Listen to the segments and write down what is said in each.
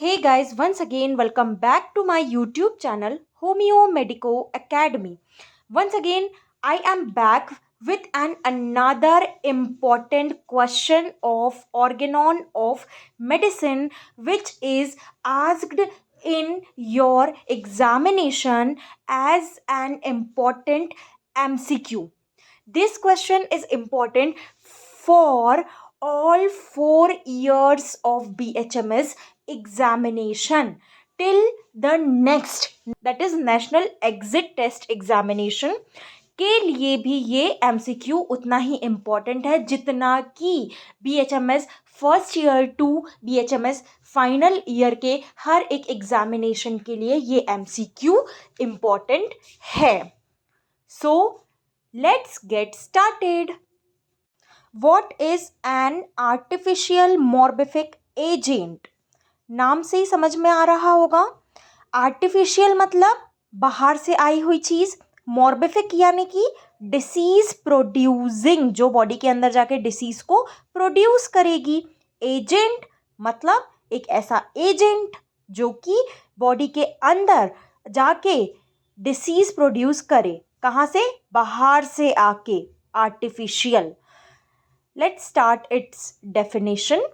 Hey guys, once again, welcome back to my YouTube channel, Homeo Medico Academy. Once again, I am back with another important question of organon of medicine, which is asked in your examination as an important MCQ. This question is important for all 4 years of BHMS examination till the next, that is National Exit Test Examination के लिए भी ये MCQ उतना ही important है जितना कि BHMS first year to BHMS final year के हर एक एग्जामिनेशन के लिए ये MCQ इम्पॉर्टेंट है. सो let's get started. What is an artificial morbific agent? नाम से ही समझ में आ रहा होगा. आर्टिफिशियल मतलब बाहर से आई हुई चीज, मॉर्बिफिक यानी कि डिसीज प्रोड्यूसिंग, जो बॉडी के अंदर जाके डिसीज को प्रोड्यूस करेगी. एजेंट मतलब एक ऐसा एजेंट जो कि बॉडी के अंदर जाके डिसीज प्रोड्यूस करे. कहाँ से? बाहर से आके. Artificial. Let's start it's definition.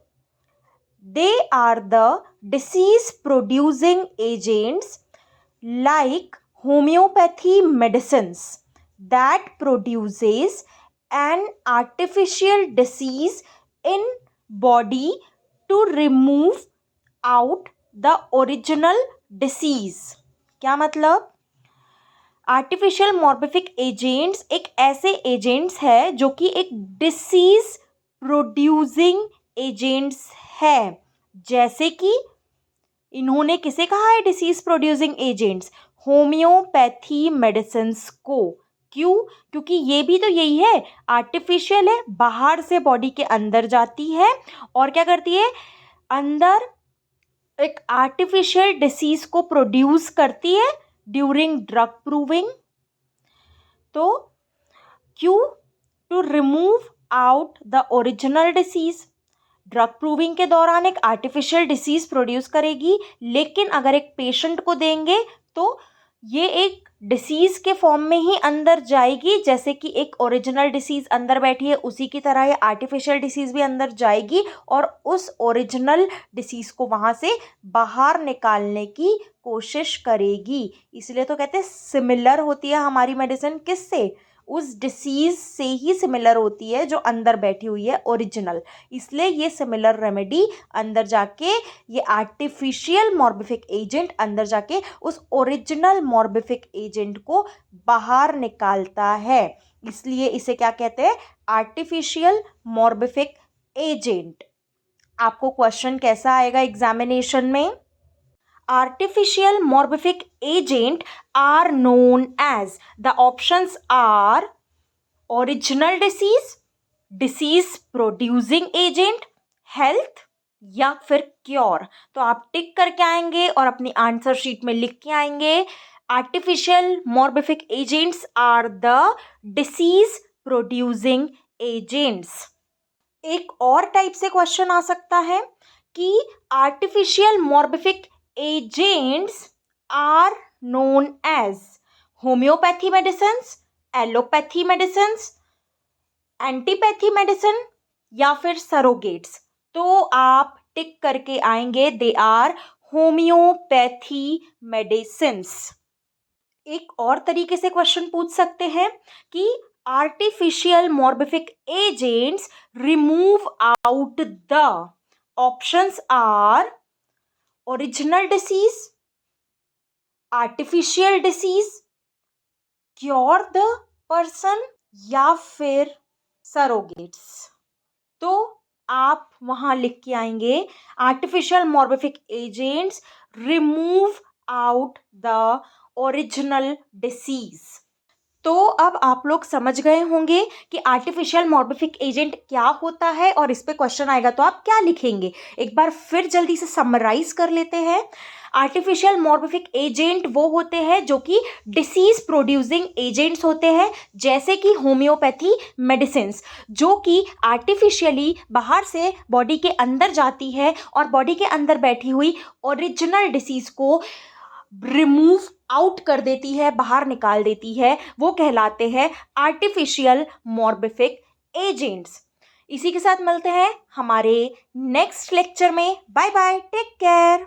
They are the disease producing agents like homeopathy medicines that produces an artificial disease in body to remove out the original disease. क्या मतलब? आर्टिफिशियल मॉर्बिफिक एजेंट्स एक ऐसे एजेंट्स है जो कि एक disease producing agents है. जैसे कि इन्होंने किसे कहा है disease producing agents? Homeopathy medicines को. क्यों? क्योंकि ये भी तो यही है, आर्टिफिशियल है, बाहर से बॉडी के अंदर जाती है और क्या करती है? अंदर एक आर्टिफिशियल डिसीज को प्रोड्यूस करती है ड्यूरिंग ड्रग प्रूविंग. तो क्यों? To remove out the original disease. Drug proving के दौरान एक आर्टिफिशियल डिसीज प्रोड्यूस करेगी, लेकिन अगर एक पेशेंट को देंगे तो ये एक डिसीज के फॉर्म में ही अंदर जाएगी. जैसे कि एक ओरिजिनल डिसीज अंदर बैठी है, उसी की तरह ये आर्टिफिशियल डिसीज भी अंदर जाएगी और उस ओरिजिनल डिसीज को वहाँ से बाहर निकालने की कोशिश करेगी. इसलिए तो कहते हैं सिमिलर होती है हमारी मेडिसिन. किससे? उस डिसीज से ही सिमिलर होती है जो अंदर बैठी हुई है, ओरिजिनल. इसलिए ये सिमिलर रेमेडी अंदर जाके, ये आर्टिफिशियल मॉर्बिफिक एजेंट अंदर जाके उस ओरिजिनल मॉर्बिफिक एजेंट को बाहर निकालता है. इसलिए इसे क्या कहते हैं? Artificial morbific agent. आपको क्वेश्चन कैसा आएगा एग्जामिनेशन में? Artificial morbific agent are known as, the options are original disease producing agent, health या फिर क्योर. तो आप टिक करके आएंगे और अपनी आंसर शीट में लिख के आएंगे artificial morbific agents are the disease producing agents. एक और टाइप से क्वेश्चन आ सकता है कि artificial morbific agents are known as homeopathy medicines, allopathy medicines, antipathy medicine या फिर सरोगेट्स. तो आप टिक करके आएंगे दे आर होम्योपैथी मेडिसिन्स. एक और तरीके से क्वेश्चन पूछ सकते हैं कि artificial morbific agents remove out the. Options are original disease, artificial disease, cure the person या फिर सरोगेट्स. तो आप वहां लिख के आएंगे artificial morbific agents remove out the original disease. तो अब आप लोग समझ गए होंगे कि आर्टिफिशियल मॉर्बिफिक एजेंट क्या होता है और इस पे क्वेश्चन आएगा तो आप क्या लिखेंगे. एक बार फिर जल्दी से समराइज कर लेते हैं. आर्टिफिशियल मॉर्बिफिक एजेंट वो होते हैं जो कि डिसीज प्रोड्यूसिंग एजेंट्स होते हैं, जैसे कि होम्योपैथी मेडिसिन्स, जो कि आर्टिफिशियली बाहर से बॉडी के अंदर जाती है और बॉडी के अंदर बैठी हुई ओरिजिनल डिसीज को रिमूव आउट कर देती है, बाहर निकाल देती है। वो कहलाते हैं आर्टिफिशियल मॉर्बिफिक एजेंट्स। इसी के साथ मिलते हैं हमारे नेक्स्ट लेक्चर में। Bye bye, take care.